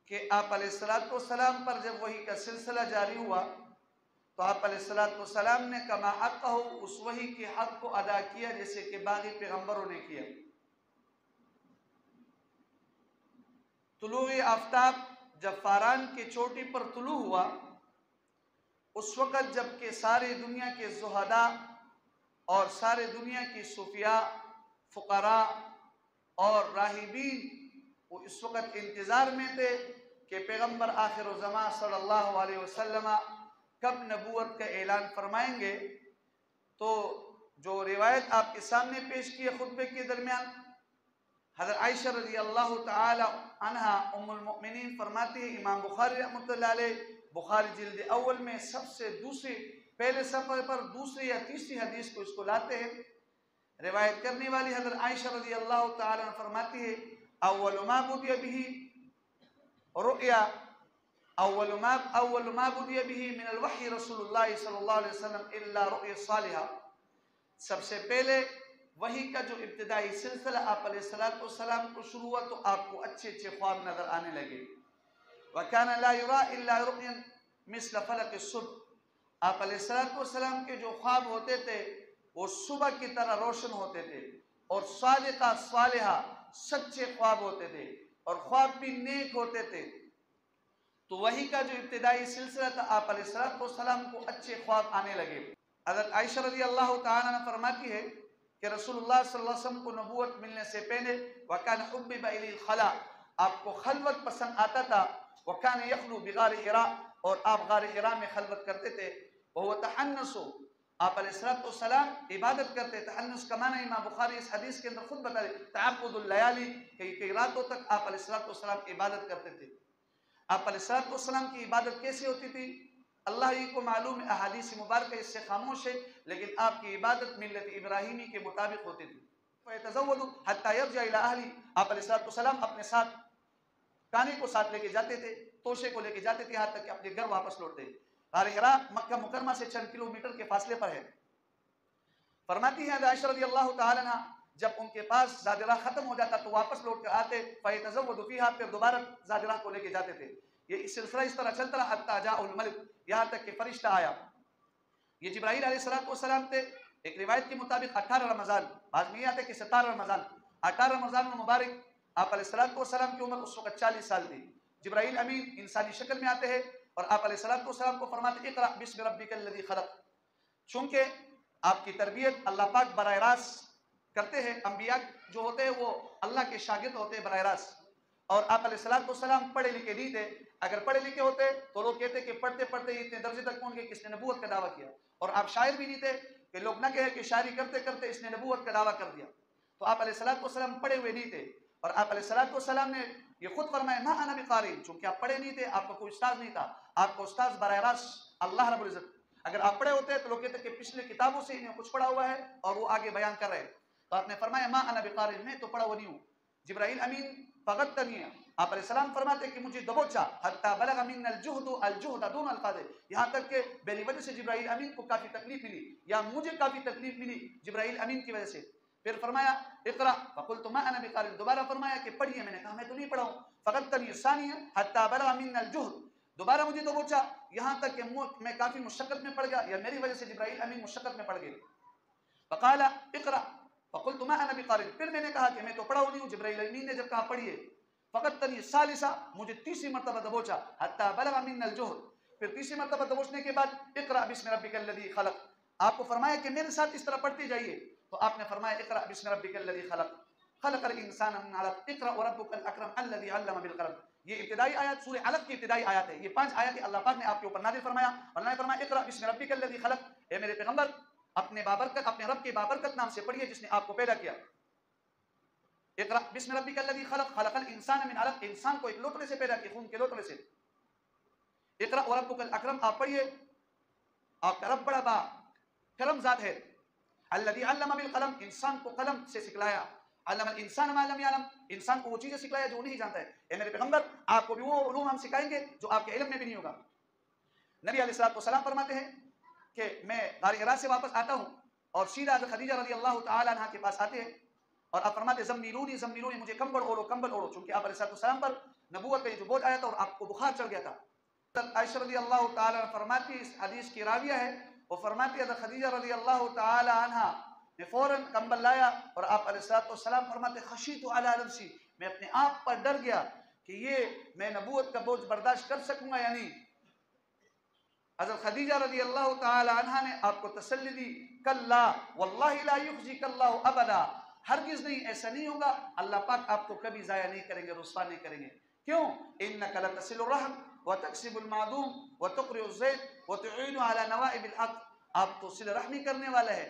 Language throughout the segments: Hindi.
कि आप अलैहिस्सलाम पर जब वही का सिलसिला जारी हुआ तो आप अलैहिस्सलाम ने कमा हक़्क़हु, उस वही के हक को अदा किया जैसे कि बाकी पैगंबरों ने किया। तुलूए आफ्ताब जब फारान की चोटी पर तुलू हुआ, उस वक़्त जबकि सारी दुनिया के ज़ुहदा और सारे दुनिया की सूफिया, फ़ुक़रा और राहिबीन वो इस वक़्त इंतज़ार में थे कि पैगंबर आखिरुज़्ज़मान सल्लल्लाहु अलैहि वसल्लम कब नबूवत का ऐलान फरमाएंगे। तो जो रिवायत आपके सामने पेश की है खुतबे के दरमियान, हज़रत आयशा रज़ियल्लाहु ताला अन्हा उम्मुल मोमिनीन फरमाती है, इमाम बुखारी रहमतुल्लाह अलैह बुखारी जिल्द अव्वल में सबसे दूसरे पहले सफ़र पर दूसरी या तीसरी हदीस को इसको लाते हैं। रिवायत करने वाली हज़रत आयशा रज़ियल्लाहु ताला अन्हा फरमाती है, अव्वलु मा बुदिया बिही रुया अव्वलु मा बुदिया बिही मिनल वही रसूलुल्लाह सल्लल्लाहु अलैहि वसल्लम इल्ला रुया सालिहा। सबसे पहले वही का जो इब्तिदाई सिलसिला आप अलैहिस्सलाम को शुरू हुआ तो आपको अच्छे अच्छे ख्वाब नजर आने लगे। वकाना ला युरा इल्ला रुयन मिस्ल फलक सुबह। आप अलैहिस्सलाम के जो ख्वाब होते थे वो सुबह की तरह रोशन होते थे और सादिका सालिहा सच्चे ख्वाब होते थे और ख्वाब भी नेक होते थे। तो वही का जो इब्तिदाई सिलसिला था आप अलैहिस्सलाम को अच्छे ख्वाब आने लगे। हज़रत आयशा रज़ियल्लाहु ताला अन्हा फरमाती है कि रसूलुल्लाह सल्लल्लाहु अलैहि वसल्लम को नबूवत मिलने से पहले वकान हुब्बिबा इलैहिल खला, आपको खलवत पसंद आता था। वकान यखलू बिगार हिरा, और आप गार हिरा में खलवत करते थे। वह तहन्नुसु, आप अलैहिस्सलाम इबादत करते। तहन्नुस का माना इमाम बुखारी इस हदीस के अंदर खुद बता रहे, तअब्बुदुल लयाली, कई रातों तक आप अलैहिस्सलाम इबादत करते थे। आप अलैहिस्सलाम की इबादत कैसे होती थी अल्लाह ही को मालूम है, अहादीस मुबारक इससे खामोश है, लेकिन आपकी इबादत मिल्लत इब्राहिमी के मुताबिक होती थी। फ़यतज़व्वदु हत्ता यरजा इला अहली, आप अलैहिस्सलाम अपने साथ काने को साथ लेके जाते थे, तोशे को लेके जाते थे, यहाँ तक कि अपने घर वापस लौटते। गार हिरा मक्का मुकरमा से चंद किलोमीटर के फासले पर है। फरमाती है आयशा रज़ियल्लाहु ताला अन्हा, जब उनके पास ज़ादिरा खत्म हो जाता तो वापस लौट कर आते, फ़यतज़व्वदु फ़ीहा, फिर दोबारा ज़ादिरा को लेके जाते थे। ये सिलसिला इस तरह चलता रहा हत्ता जाअल मलिक, यहाँ तक कि फरिश्ता आया। ये जिब्राईल अलैहिस्सलाम थे। एक रिवायत के मुताबिक 18 रमज़ान, बाद में ये आते कि 17 रमज़ान, 18 रमज़ान मुबारक आप अलैहिस्सलाम की उम्र उस वक्त 40 साल थी। जिब्राईल अमीन इंसानी शक्ल में आते हैं और आप अलैहिस्सलाम को फरमाते इक़रा बिस्मि रब्बिकल लज़ी खलक़। चूंकि आपकी तरबियत अल्लाह पाक बराह रास्त करते हैं, अंबिया जो होते हैं वो अल्लाह के शागिर्द होते हैं बराह रास्त, और आप अलैहिस्सलाम पढ़े लिखे नहीं थे। अगर पढ़े लिखे होते तो लोग कहते कि पढ़ते पढ़ते इतने दर्जे तक पहुंच गए कि इसने नबूवत का दावा किया, और आप शायर भी नहीं थे कि लोग न कहे कि शायरी करते करते इसने नबूवत का दावा कर दिया। तो आप अलैहिस्सलाम पढ़े हुए नहीं थे, और आप अलैहिस्सलाम ने ये खुद फरमाया मा अना बिक़ारी, चूंकि आप पढ़े नहीं थे, आपका कोई उस्ताद नहीं था, आपका उस्ताद बराह रास्त अल्लाह रब्बुल इज्जत। अगर आप पढ़े होते तो लोग कहते कि पिछले किताबों से इन्हें कुछ पढ़ा हुआ है और वो आगे बयान कर रहे हैं। तो आपने फरमाया मा अना बिक़ारी, मैं तो पढ़ा हुआ नहीं हूँ। जिब्राईल अमीन फ़ग़त्तनी, आप अलैहिस्सलाम फरमाते कि मुझे दबोचा, हत्ता बलग़ मिन्नल जुहद अल-जुहद दून अल्फ़ाज़, यहाँ तक कि मेरी वजह से जिब्राईल अमीन को काफ़ी तकलीफ मिली या मुझे काफ़ी तकलीफ मिली जिब्राईल अमीन की वजह से। फिर फरमाया इक़रा फ़क़ुल्तु मा अना बिक़ारी, दोबारा फरमाया कि पढ़िए, मैंने कहा मैं तो नहीं पढ़ा हूँ। फ़ग़त्तनी सानिया हत्ता बलग़ मिन्नल जुहद, दोबारा मुझे दबोचा, यहाँ तक कि मैं काफ़ी मुशक्क़त में पड़ गया या मेरी वजह से जिब्राईल अमीन मुशक्क़त में पड़ गए। फ़क़ाला इक़रा फ़क़ुल्तु मा अना बिक़ारी, फिर मैंने कहा कि मैं तो पढ़ा नहीं हूँ। जिब्राईल अमीन ने जब कहा पढ़िए, फ़क़त्तनी सालिसा, मुझे तीसरी मरतबा दबोचा, हत्ता बलग़ मिन्नल जुहद, फिर तीसरी मरतबा दबोचने के बाद इक़रा बिस्मि रब्बिकल लज़ी खलक़, आपको फरमाया कि मेरे साथ इस तरह पढ़ते जाइए। तो आपने फरमाया इक़रा बिस्मि रब्बिकल लज़ी खलक़, खलक़ल इंसान मिन अलक़, इक़रा व रब्बुकल अकरम अल्लज़ी अल्लम बिल क़लम। ये इब्तिदाई आयत सूरह अलक़ की इब्तिदाई आयत है। ये 5 आयतें अल्लाह पाक ने आपके ऊपर नाज़िल फरमाया और उन्होंने फरमाया इक़रा बिस्मि रब्बिकल लज़ी खलक़, ए मेरे पैगंबर अपने बाबरकत, अपने रब के बाबरकत नाम से पढ़िए जिसने आपको पैदा किया। इक़रा बिस्मि रब्बिकल लज़ी खलक़, खलक़ल इंसान मिन अलक़, इंसान को एक लोथड़े से पैदा किया, खून के लोथड़े से। इक़रा व रब्बुकल अकरम, आप पढ़िए, आपका रब बड़ा बा करम ज़ात है। अल्लज़ी अल्लम बिल क़लम, इंसान को कलम से सिखलाया। अल्लमल इंसान मा लम यअलम, इंसान को वो चीजें सिखलाया जो नहीं जानता है। ए मेरे पैगंबर, आपको भी वो उलूम हम सिखाएंगे जो आपके इल्म में भी नहीं होगा। नबी अलैहिस्सलाम फरमाते हैं कि मैं गार हिरा से वापस आता हूँ और सीधा खदीजा रज़ियल्लाहु ताला अन्हा के पास आते हैं और आप फरमाते ज़म्मिलूनी ज़म्मिलूनी, मुझे कंबल ओढ़ो कंबल ओढ़ो, चूंकि आप अलैहिस्सलाम पर नबूवत का ये जो बोझ आया था और आपको बुखार चढ़ गया था। आयशा रज़ियल्लाहु ताला अन्हा फरमाती, इस हदीस की राविया है, वो फरमाती है खदीजा रज़ियल्लाहु ताला अन्हा ने फौरन कंबल लाया और आप अलैहिस्सलाम फरमाते खशीतु अला नफ्सी, मैं अपने आप पर डर गया कि ये मैं नबूवत का बोझ बर्दाश्त कर सकूंगा या नहीं। हज़रत खदीजा रज़ियल्लाहु ताला अन्हा ने आपको तसल्ली दी, कल्ला वल्लाहि ला युखज़िकल्लाहु अबदा, हरगिज़ नहीं, ऐसा नहीं होगा, अल्लाह पाक आपको कभी ज़ाया नहीं करेंगे, रुस्वा नहीं करेंगे। क्यों? इन्नका लतसिलुर रहम व तक्सिबुल मादूम व तुक़रिउज़ ज़ैत व तुईनु अला नवाइबिल हक़, आप तो सिल रहमी करने वाले हैं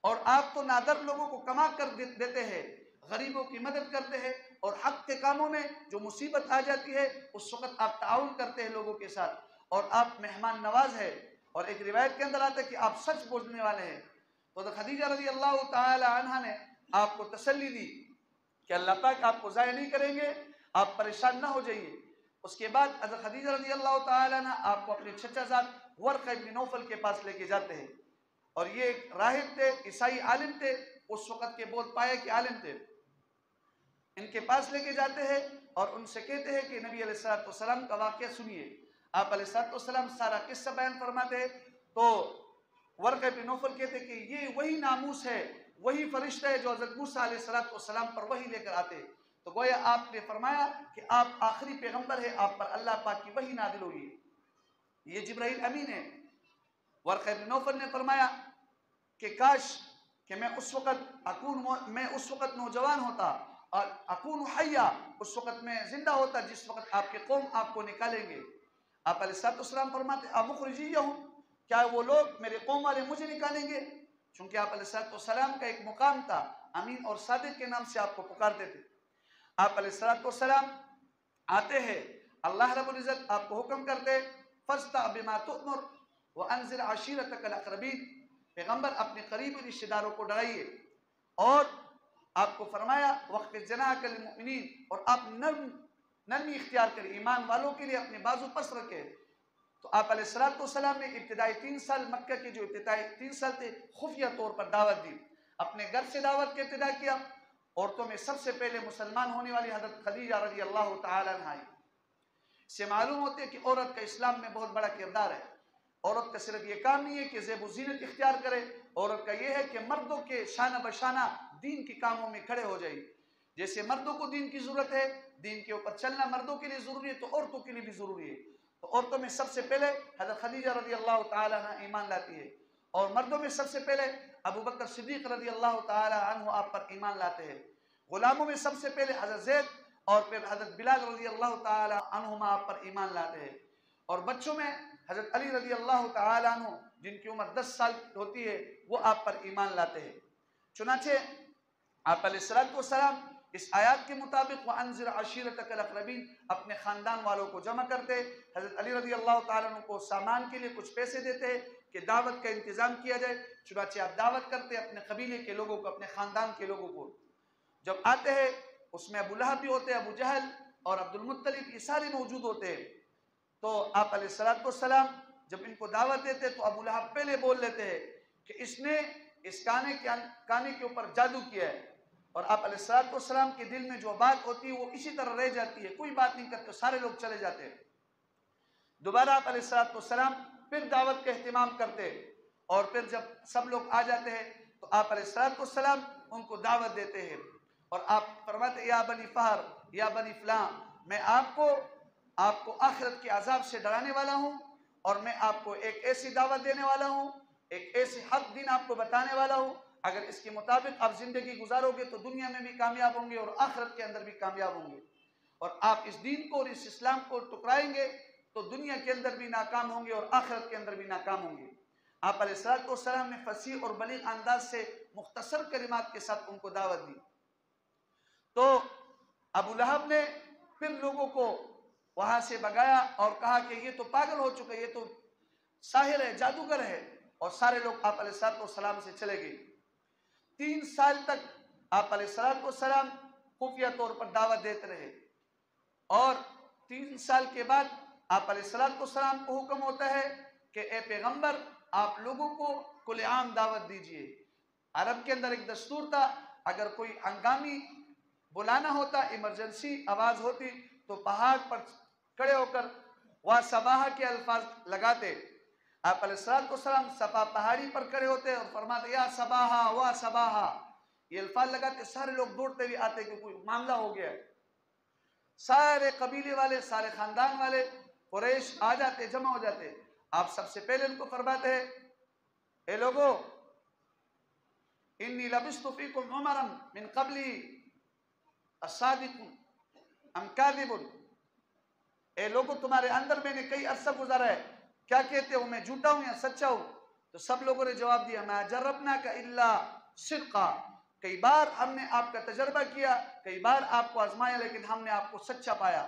और आप तो नादर लोगों को कमा कर देते हैं, गरीबों की मदद करते हैं और हक के कामों में जो मुसीबत आ जाती है उस वक्त आप ताउन करते हैं लोगों के साथ, और आप मेहमान नवाज है। और एक रिवायत के अंदर आता है कि आप सच बोलने वाले हैं। तो खदीजा रज़ियल्लाहु ताला अन्हा ने आपको तसल्ली दी कि अल्लाह पाक आपको ज़ाया नहीं करेंगे, आप परेशान ना हो जाइए। उसके बाद हज़रत खदीजा रज़ियल्लाहु ताला अन्हा आपको अपने चचाजाद वर्क़ा इब्न नौफल के पास लेके जाते हैं, और ये एक राहिब थे, ईसाई आलिम थे, उस वक़्त के बोल पाए कि आलिम थे। इनके पास लेके जाते हैं और उनसे कहते हैं कि नबी अलैहिस्सलाम का वाक़या सुनिए। आप अलैहिस्सलाम सारा किस्सा बयान फरमाते हैं। तो वर्क़ा इब्न नौफल कहते कि ये वही नामूस है, वही फरिश्ता है जो हज़रत मूसा अलैहिस्सलाम पर वही लेकर आते। तो गोया आपने फरमाया कि आप आखिरी पैगंबर है, आप पर अल्लाह पाक की वही नादिल हुई है, ये जिब्राइल अमीन है। वर्क़ा इब्न नौफल ने फरमाया कि काश कि मैं उस वक़्त नौजवान होता और अकून हय्या, उस वक़्त में जिंदा होता जिस वक़्त आपके कौम आपको निकालेंगे। आप अलैहिस्सलाम फरमाते अमुखरिजिय्युहुम, क्या वो लोग मेरे कौम वाले मुझे निकालेंगे? चूंकि आप अलैहिस्सलाम का एक मुकाम था, अमीन और सादिक के नाम से आपको पुकारते थे। आप अलैहिस्सलाम आते हैं, अल्लाह रब्बुल इज़्ज़त आपको हुक्म करते फस्ता बिमा तुअमर व अनज़िर अशीरतकल अक़रबीन, पैगंबर अपने करीबी रिश्तेदारों को डराइए, और आपको फरमाया वक़्त जनाहकल मुमिनीन, और आप नरमी इख्तियार करें ईमान वालों के लिए, अपने बाजू पस रखे। तो आप अलैहिस्सलाम ने इब्तिदाई 3 साल मक्का के जो इब्तिदाई 3 साल थे खुफिया तौर पर दावत दी, अपने घर से दावत का इब्तिदा किया। औरतों में सबसे पहले मुसलमान होने वाली हज़रत खदीजा रज़ियल्लाहु ताला अन्हा। इससे मालूम होते है कि औरत का इस्लाम में बहुत बड़ा किरदार है। औरत का सिर्फ ये काम नहीं है कि ज़ेब ज़ीनत इख्तियार करे, औरत का ये है कि मर्दों के शाना बशाना दीन के कामों में खड़े हो जाए। जैसे मर्दों को दीन की ज़रूरत है, दीन के ऊपर चलना मर्दों के लिए ज़रूरी है, तो औरतों के लिए भी ज़रूरी है। तो औरतों में सबसे पहले हज़रत खदीजा रज़ियल्लाहु ताला अन्हा ईमान लाती है, और मर्दों में सबसे पहले अबू बकर सिद्दीक़ रज़ियल्लाहु ताला अन्हु आप पर ईमान लाते हैं। गुलामों में सबसे पहले हज़रत ज़ैद और फिर हज़रत बिलाल रज़ियल्लाहु ताला अन्हुमा आप पर ईमान लाते हैं। और बच्चों में हज़रत अली रज़ियल्लाहु ताला अन्हु, जिनकी उम्र 10 साल होती है, वो आप पर ईमान लाते हैं। चुनाचे आप अलैहिस्सलाम इस आयत के मुताबिक व अनज़िर अशीरतकल अक़रबीन, अपने ख़ानदान वालों को जमा करते। हज़रत अली रज़ियल्लाहु ताला अन्हु को सामान के लिए कुछ पैसे देते कि दावत का इंतज़ाम किया जाए। चुनाचे आप दावत करते अपने कबीले के लोगों को, अपने ख़ानदान के लोगों को। जब आते हैं उसमें अबू लहब भी होते हैं, अबू जहल और अब्दुल मुत्तलिब, ये सारे मौजूद होते हैं। तो आप अलैहिस्सलाम जब इनको दावत देते तो अबू लहब पहले बोल लेते हैं कि इसने इस काने के ऊपर जादू किया है, और आप अलैहिस्सलाम के दिल में जो बात होती है वो इसी तरह रह जाती है, कोई बात नहीं करते, सारे लोग चले जाते हैं। दोबारा आप अलैहिस्सलाम फिर दावत का एहतिमाम करते, और फिर जब सब लोग आ जाते हैं तो आप अलैहिस्सलाम उनको दावत देते हैं, और आप फरमाते या बनी फहर या बनी फलां, मैं आपको आखिरत के अजाब से डराने वाला हूँ, और मैं आपको एक ऐसी दावत देने वाला हूँ, एक ऐसी हक दिन आपको बताने वाला हूँ, अगर इसके मुताबिक आप जिंदगी गुजारोगे तो दुनिया में भी कामयाब होंगे और आखिरत के अंदर भी कामयाब होंगे, और आप इस दीन को और इस इस्लाम को टुकराएंगे तो दुनिया के अंदर भी नाकाम होंगे और आखिरत के अंदर भी नाकाम होंगे। आप अलैहिस्सलाम ने फसीह और बलीग अंदाज से मुख्तसर कलिमात के साथ उनको दावत दी। तो अबू लहब ने फिर लोगों को वहां से भगाया और कहा कि ये तो पागल हो चुका है, ये तो साहिर है, जादूगर है, और सारे लोग आप अलैहिस्सलाम से चले गए। 3 साल तक आप अलैहिस्सलाम खुफिया तौर पर दावत देते रहे, और 3 साल के बाद आप अलैहिस्सलाम को हुक्म होता है कि ए पैगंबर, आप लोगों को खुलेआम दावत दीजिए। अरब के अंदर एक दस्तूर था, अगर कोई हंगामी बुलाना होता, इमरजेंसी आवाज होती, तो पहाड़ पर खड़े होकर वह सबाहा के अल्फाज लगाते। आप अलैहिस्सलाम सफा पहाड़ी पर खड़े होते और फरमाते या सबाहा वाह सबाहा, ये अल्फाज लगाते। सारे लोग दौड़ते हुए आते कि कोई मामला हो गया। सारे कबीले वाले, सारे खानदान वाले कुरैश आ जाते, जमा हो जाते। आप सबसे पहले उनको फरमाते हैं, ए लोगो, इन्नी लबिस्तु फीकुम उमरन मिन क़ब्ली अस्सादिकुन अम काज़िबुन। ए लोगो, तुम्हारे अंदर मैंने कई अरसा गुजारा है, क्या कहते हो, मैं झूठा हूं या सच्चा हूं? तो सब लोगों ने जवाब दिया, मा जर्रबना का इल्ला सिद्क़ा, कई बार हमने आपका तजर्बा किया, कई बार आपको आजमाया, लेकिन हमने आपको सच्चा पाया।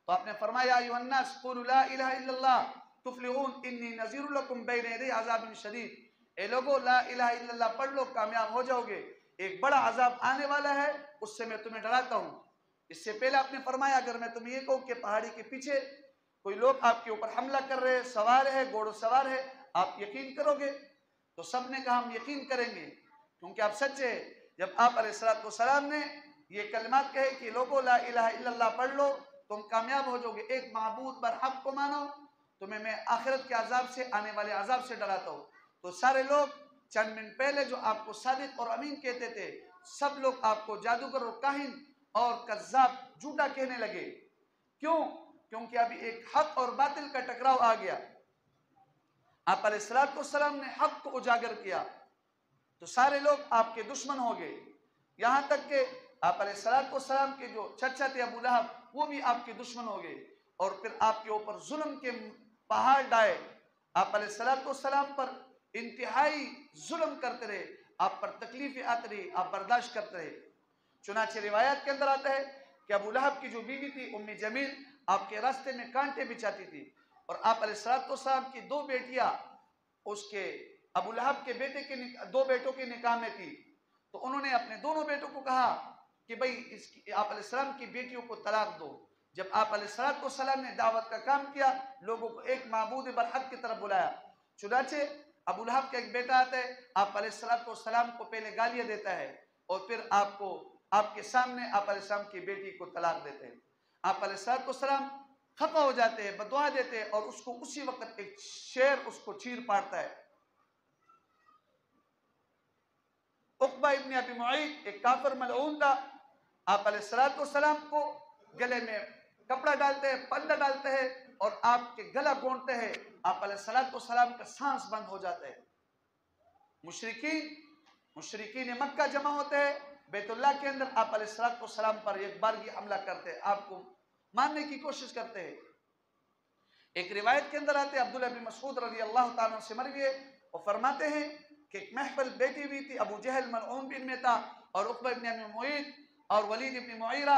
तो आपने फरमाया, अय्युहन्नास क़ूलू ला इलाहा इल्लल्लाह तुफ़्लिहून इन्नी नज़ीरुल लकुम बैन यदै अज़ाबिन शदीद। ए लोगो, ला इलाहा इल्लल्लाह पढ़ लो, कामयाब हो जाओगे, एक बड़ा अजाब आने वाला है, उससे मैं तुम्हें डराता हूं। इससे पहले आपने फरमाया, अगर मैं तुम्हें ये कहूं कि पहाड़ी के पीछे कोई लोग आपके ऊपर हमला कर रहे हैं, सवार है, घोड़ों सवार है, आप यकीन करोगे? तो सबने कहा हम यकीन करेंगे, क्योंकि आप सच्चे हैं। जब आप अलैहिस्सलाम ने ये कलिमात कहे कि लोगों ला इलाहा इल्लल्लाह पढ़ लो, तुम कामयाब हो जाओगे, एक माबूद बरहक को मानो, तुम्हें मैं आखिरत के अजाब से, आने वाले अजाब से डराता हूं। तो सारे लोग चंद मिनट पहले जो आपको सादिक और अमीन कहते थे, सब लोग आपको जादूगर और काहिन और कज़्ज़ाब, झूठा कहने लगे। क्यों? क्योंकि अभी एक हक और बातिल का टकराव आ गया। आप अलैहिस्सलाम ने हक को उजागर किया, तो सारे लोग आपके दुश्मन हो गए। यहां तक कि आप अलैहिस्सलाम के जो चचा थे अबू लहब, वो भी आपके दुश्मन हो गए और फिर आपके ऊपर जुल्म के पहाड़ डाए। आप अलैहिस्सलाम पर इंतहाई जुल्म करते रहे, आप पर तकलीफें आती रही, आप बर्दाश्त करते रहे। चुनाचे रिवायत के अंदर आता है कि अबू लहब की जो बीवी थी उम्मी जमील, आपके रास्ते में कांटे बिछाती थी, और आप अलैहिस्सलाम की दो बेटियां उसके अबू लहब के बेटे के दो बेटों के निकाह में थी। तो उन्होंने अपने दोनों बेटों को कहा कि भाई इसकी आप अलैहिस्सलाम की बेटियों को तलाक दो। जब आप अलैहिस्सलाम ने दावत का काम किया, लोगों को एक माबूद बरहक की तरफ बुलाया। चुनाचे अबू लहब का एक बेटा आता है, आप अलैहिस्सलाम को पहले गालियां देता है और फिर आपको आपके सामने आप अलैहिस्सलाम की बेटी को तलाक देते हैं। आप अलैहिस्सलाम खफा हो जाते हैं, बदुआ देते हैं, और उसको उसी वक्त एक शेर उसको चीर पाड़ता है। उक़बा इब्न अबी मुअय्यिद एक काफिर मलऊन था। आप अलैहिस्सलाम को गले में कपड़ा डालते हैं, फंदा डालते हैं और आपके गला गोंदते हैं। आप अलैहिस्सलाम का सांस बंद हो जाता है। मुशरिकीन मक्का जमा होते हैं बैतुल्लाह के अंदर, आप अलैहिस्सलाम पर एक बारगी हमला करते हैं, आपको मारने की कोशिश करते हैं। एक रिवायत के अंदर आते अब्दुल्लाह बिन मसऊद रज़ी अल्लाह ताला से मर गए और फरमाते हैं कि एक महफिल बैठी हुई थी, अबू जहल मलऊन भी इनमें था, और उक़बा इब्न अबी मुअय्यिद और वलीद इब्न मुगीरा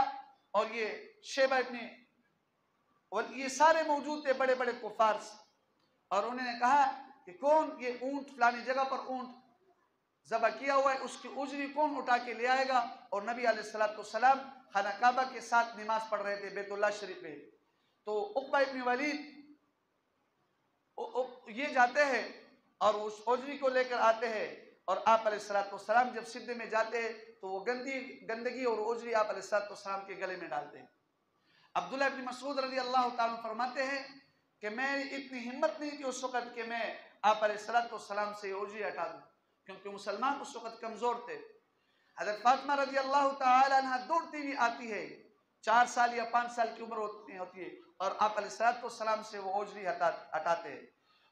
और ये शेबा इब्न, और ये सारे मौजूद थे, बड़े बड़े कुफार। और उन्होंने कहा कि कौन ये ऊंट फलानी जगह पर ऊंट ज़बह किया हुआ है, उसकी उजरी कौन उठा के ले आएगा? और नबी अलैहिस्सलाम खाना काबा के साथ नमाज पढ़ रहे थे बैतुल्लाह शरीफ में। तो उक़बा इब्न वलीद ये जाते हैं और उस उजरी को लेकर आते हैं, और आप अलैहिस्सलाम जब सिद्धे में जाते हैं तो वो गंदगी और उजरी आप अलैहिस्सलाम के गले में डालते हैं। अब्दुल्लाह इब्न मसऊद रज़ी अल्लाह ताला फरमाते हैं कि मैं इतनी हिम्मत नहीं थी उस वक़्त कि मैं आप अलैहिस्सलाम से उजरी हटा दूं, क्योंकि मुसलमान उस वक़्त कमज़ोर थे। हज़रत फातिमा रज़ी अल्लाह ताला अन्हा दौड़ती हुई आती है, 4 साल या 5 साल की उम्र होती है, और आप अलैहिस्सलाम से वो उजरी हटाते हैं।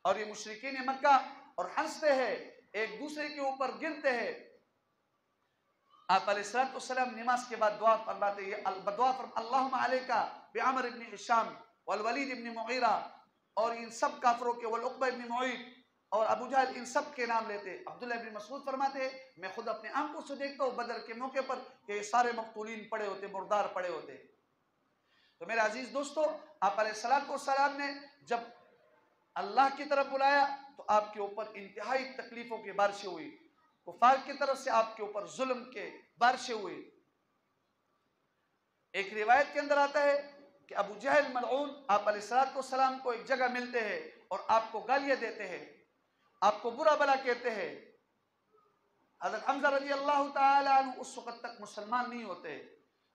और ये मुशरिकीन मक्का और हंसते हैं, एक दूसरे के ऊपर गिरते हैं। आप अलैहिस्सलाम नमाज के बाद दुआ फरमाते हैं, अल्लाहुम्मा अलैका बिअम्र इब्न हिशाम वल वलीद इब्न मुगीरा, और इन सब काफिरों के, वल उक़बा इब्न मुअय्यिद और अबू जहल, इन सब के नाम लेते। अब्दुल्लाह इब्न मसऊद फरमाते हैं, मैं खुद अपने आंखों से देखता हूँ बदर के मौके पर कि सारे मक़तूलीन पड़े होते, मुर्दार पड़े होते। तो मेरे अजीज दोस्तों, आप अलैहिस्सलाम ने जब अल्लाह की तरफ बुलाया तो आपके ऊपर इंतहाई तकलीफों की बारिशें हुई, कुफार की तरफ से आपके ऊपर जुल्म के बारिशें हुई। एक रिवायत के अंदर आता है कि अबू जहल मलऊन आप अलैहिस्सलाम को एक जगह मिलते हैं और आपको गालियां देते हैं, आपको बुरा भला कहते हैं। हज़रत हम्ज़ा रज़ी अल्लाह ताला अन्हु उस वक़्त तक मुसलमान नहीं होते,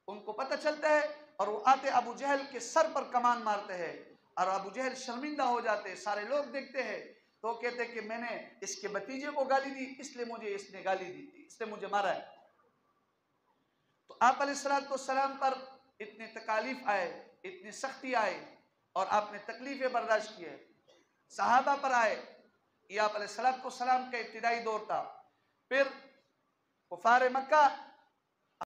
उनको पता चलता है और वो आते अबू जहल के सर पर कमान मारते हैं और अबू जहल शर्मिंदा हो जाते हैं। सारे लोग देखते हैं तो कहते हैं कि मैंने इसके भतीजे को गाली दी, इसलिए मुझे इसने गाली दी थी, इसने मुझे मारा है। तो आप अलैहिस्सलाम पर इतने तकालीफ आए, इतनी सख्ती आए और आपने तकलीफें बर्दाश्त किए, सहाबा पर आए। ये आप अलैहिस्सलाम का इब्तिदाई दौर था। फिर कुफार मक्का